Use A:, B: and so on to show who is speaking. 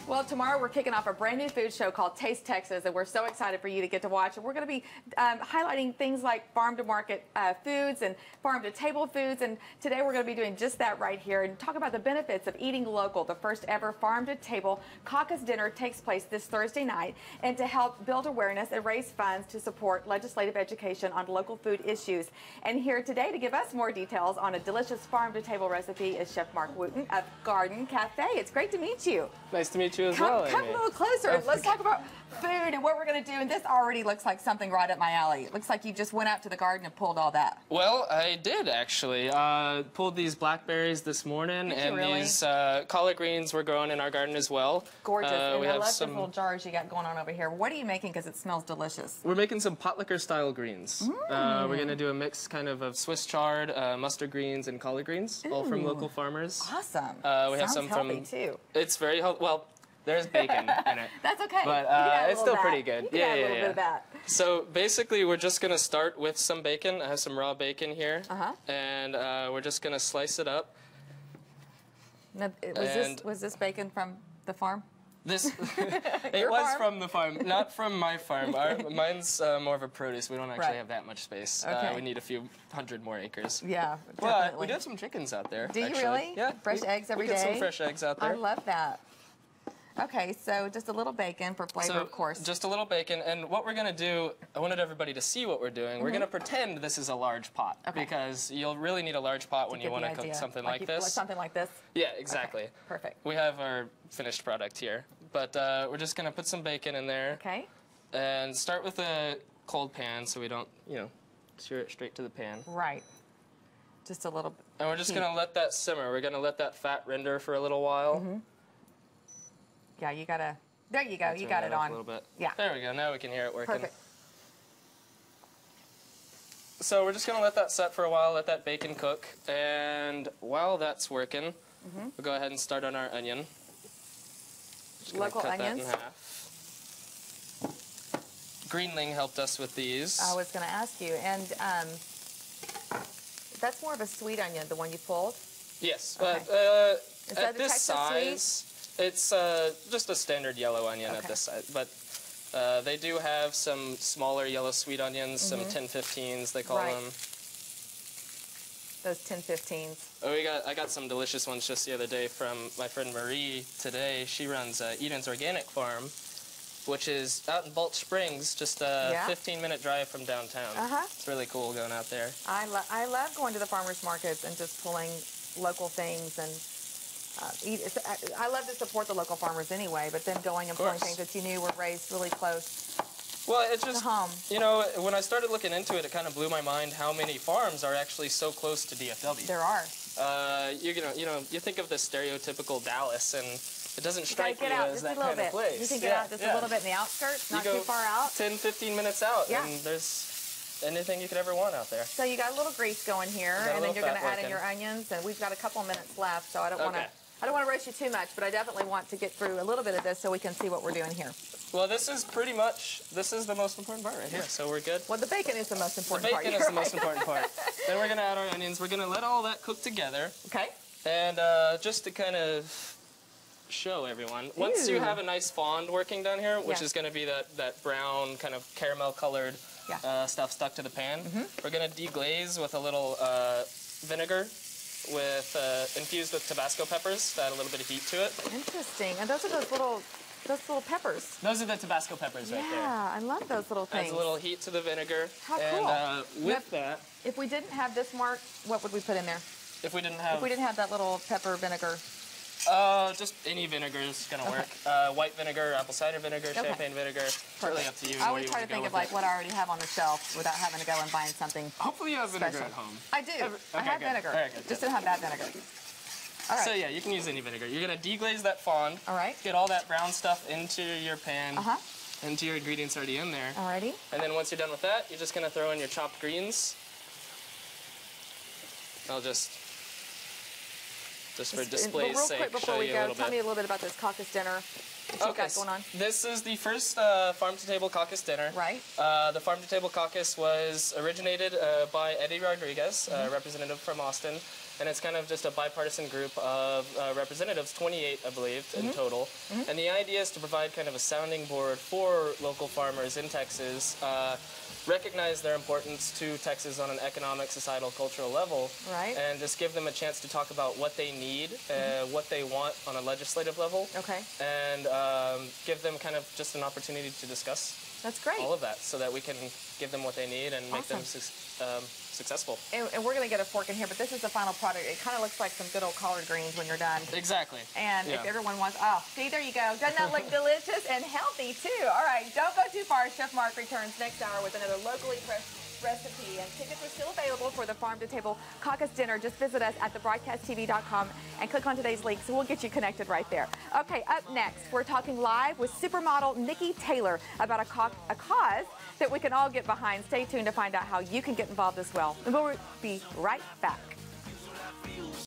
A: Well, tomorrow we're kicking off a brand new food show called Taste Texas, and we're so excited for you to get to watch. And we're going to be highlighting things like farm-to-market foods and farm-to-table foods. And today we're going to be doing just that right here and talk about the benefits of eating local. The first ever farm-to-table caucus dinner takes place this Thursday night, and to help build awareness and raise funds to support legislative education on local food issues. And here today to give us more details on a delicious farm-to-table recipe is Chef Mark Wootton of Garden Cafe. It's great to meet you.
B: Nice to meet you as well,
A: Come a little closer. Let's talk about food and what we're going to do. And this already looks like something right up my alley. It looks like you just went out to the garden and pulled all that.
B: Well, I did actually. Pulled these blackberries this morning, and
A: really?
B: these collard greens we're growing in our garden as well.
A: Gorgeous. And
B: we
A: I
B: have
A: love
B: some
A: these little jars you got going on over here. What are you making? Because it smells delicious.
B: We're making some pot liquor style greens. We're going to do a mix kind of Swiss chard, mustard greens, and collard greens, all from local farmers.
A: Awesome.
B: We have some
A: healthy
B: from
A: too.
B: It's very healthy. Well, there's bacon in it.
A: That's okay.
B: But it's still pretty good.
A: You can add a little bit of that.
B: So basically, we're just going to start with some bacon. I have some raw bacon here. And we're just going to slice it up.
A: Now, was this bacon from the farm?
B: This it was farm? From the farm, not from my farm. Mine's more of a produce. We don't actually have that much space.
A: Okay.
B: We need a few hundred more acres.
A: Yeah,
B: but
A: definitely.
B: we do have some chickens out there.
A: Do you
B: actually.
A: really?
B: Yeah.
A: Fresh eggs every day?
B: We get some fresh eggs out there.
A: I love that. Okay, so just a little bacon for flavor, of course.
B: Just a little bacon, and what we're going to do, I wanted everybody to see what we're doing. We're going to pretend this is a large pot, because you'll really need a large pot when you want to cook something like this.
A: Something like this?
B: Yeah, exactly.
A: Okay, perfect.
B: We have our finished product here, but we're just going to put some bacon in there.
A: Okay.
B: And start with a cold pan so we don't, sear it straight to the pan.
A: Right. Just a little bit.
B: And we're just going to let that simmer. We're going to let that fat render for a little while.
A: Yeah, you gotta. There you go. You got it on.
B: A little bit.
A: Yeah.
B: There we go. Now we can hear it working.
A: Perfect.
B: So we're just gonna let that set for a while. Let that bacon cook, and while that's working, we'll go ahead and start on our onion.
A: Local
B: cut
A: onions.
B: That in half. Greenling helped us with these.
A: I was gonna ask you, and that's more of a sweet onion, the one you pulled.
B: Yes,
A: okay.
B: but
A: Is that
B: at this size.
A: Sweet?
B: It's just a standard yellow onion at this size, but they do have some smaller yellow sweet onions, some 1015s they call them.
A: Those 1015s.
B: Oh, I got some delicious ones just the other day from my friend Marie today. She runs Eden's Organic Farm, which is out in Balch Springs, just a 15-minute drive from downtown. It's really cool going out there.
A: I love going to the farmers markets and just pulling local things and I love to support the local farmers anyway, but then going and pulling things that you knew were raised really close.
B: Well, it's just,
A: to home.
B: When I started looking into it, it kind of blew my mind how many farms are actually so close to DFW.
A: There are.
B: You think of the stereotypical Dallas, and it doesn't strike you as that kind of place.
A: You can get out just a little bit in the outskirts, not too far out.
B: 10, 15 minutes out, and there's anything you could ever want out there.
A: So you got a little grease going here, and then you're going to add in your onions, and we've got a couple minutes left, so I don't want to rush you too much, but I definitely want to get through a little bit of this so we can see what we're doing here.
B: Well, this is the most important part right here, so we're good.
A: Well, the bacon is the most important part.
B: The bacon is the most important part. Then we're going to add our onions. We're going to let all that cook together.
A: Okay.
B: And just to kind of show everyone, once you have a nice fond working down here, which is going to be that brown kind of caramel-colored stuff stuck to the pan, we're going to deglaze with a little vinegar infused with Tabasco peppers to add a little bit of heat to it.
A: Interesting. And those are those little peppers.
B: Those are the Tabasco peppers right there.
A: Yeah, I love those little things.
B: Adds a little heat to the vinegar.
A: How cool.
B: And with that,
A: if we didn't have this, Mark, what would we put in there?
B: If we didn't have
A: that little pepper vinegar.
B: Just any vinegar is going to work. White vinegar, apple cider vinegar, champagne vinegar. It's really up to you.
A: I always try to think of like what I already have on the shelf without having to go and buying something.
B: Hopefully you have vinegar at home.
A: I do. I have vinegar.
B: Very good.
A: Just don't have bad vinegar. All right.
B: So yeah, you can use any vinegar. You're going to deglaze that fond.
A: All right.
B: Get all that brown stuff into your pan. Into your ingredients already in there.
A: Alrighty. And
B: then once you're done with that, you're just going to throw in your chopped greens. I'll just for display's sake,
A: real quick before we go, tell me a little bit about this caucus dinner that you've got going on.
B: This is the first farm-to-table caucus dinner.
A: Right.
B: The farm-to-table caucus was originated by Eddie Rodriguez, representative from Austin. and it's kind of just a bipartisan group of representatives, 28, I believe, in total. And the idea is to provide kind of a sounding board for local farmers in Texas, recognize their importance to Texas on an economic, societal, cultural level,
A: right,
B: and just give them a chance to talk about what they need, what they want on a legislative level, and give them kind of just an opportunity to discuss all of that so that we can give them what they need and make them successful.
A: And we're going to get a fork in here, but this is the final product. It kind of looks like some good old collard greens when you're done.
B: Exactly.
A: And if everyone wants, see, there you go. Doesn't that look delicious and healthy, too? All right, don't go too far. Chef Mark returns next hour with another locally fresh recipe. And tickets are still available for the Farm to Table Caucus Dinner. Just visit us at thebroadcasttv.com and click on today's link, so we'll get you connected right there. Okay, up next, we're talking live with supermodel Nikki Taylor about a cause that we can all get behind. Stay tuned to find out how you can get involved as well. And we'll be right back.